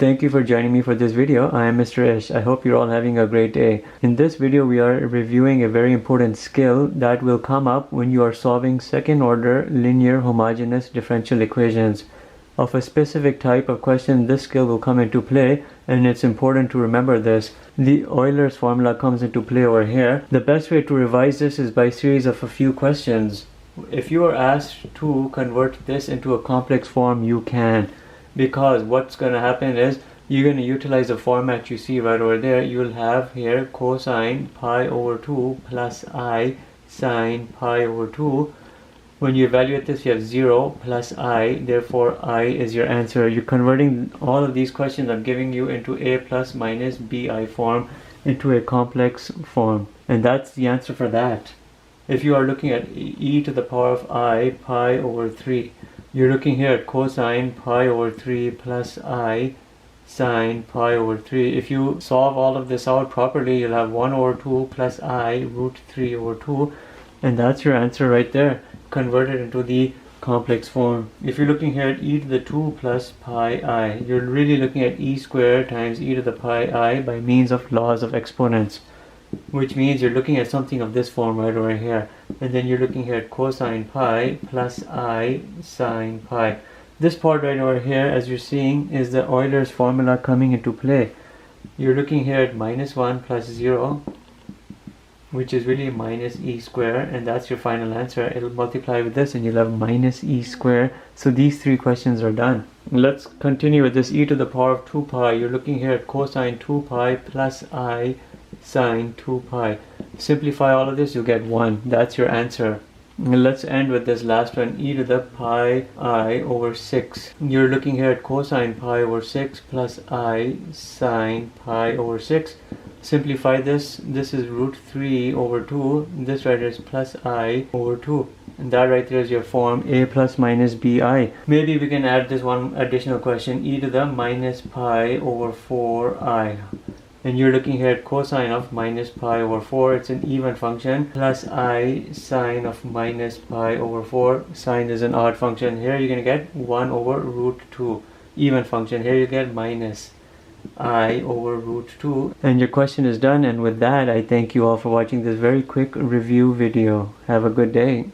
Thank you for joining me for this video. I am Mr. Ish. I hope you're all having a great day. In this video, we are reviewing a very important skill that will come up when you are solving second order linear homogeneous differential equations. Of a specific type of question, this skill will come into play, and it's important to remember this. The Euler's formula comes into play over here. The best way to revise this is by series of a few questions. If you are asked to convert this into a complex form, you can. Because what's going to happen is you're going to utilize the format you see right over there. You'll have here cosine pi over 2 plus I sine pi over 2. When you evaluate this, you have 0 plus I, therefore I is your answer. You're converting all of these questions I'm giving you into a plus minus bi form into a complex form. And that's the answer for that. If you are looking at e to the power of I pi over 3, you're looking here at cosine pi over 3 plus I sine pi over 3. If you solve all of this out properly, you'll have 1 over 2 plus I root 3 over 2. And that's your answer right there, converted into the complex form. If you're looking here at e to the 2 plus pi I, you're really looking at e squared times e to the pi I by means of laws of exponents. Which means you're looking at something of this form right over here. And then you're looking here at cosine pi plus I sine pi. This part right over here, as you're seeing, is the Euler's formula coming into play. You're looking here at minus 1 plus 0, which is really minus e square, and that's your final answer. It'll multiply with this and you'll have minus e square. So these three questions are done. Let's continue with this e to the power of 2 pi. You're looking here at cosine 2 pi plus I sine 2 pi. Simplify all of this, you'll get 1. That's your answer. Let's end with this last one, e to the pi I over 6. You're looking here at cosine pi over 6 plus I sine pi over 6. Simplify this. This is root 3 over 2. This right here is plus I over 2. And that right there is your form a plus minus bi. Maybe we can add this one additional question, e to the minus pi over 4i. And you're looking here at cosine of minus pi over 4. It's an even function. Plus I sine of minus pi over 4. Sine is an odd function. Here you're going to get 1 over root 2. Even function. Here you get minus I over root 2. And your question is done. And with that, I thank you all for watching this very quick review video. Have a good day.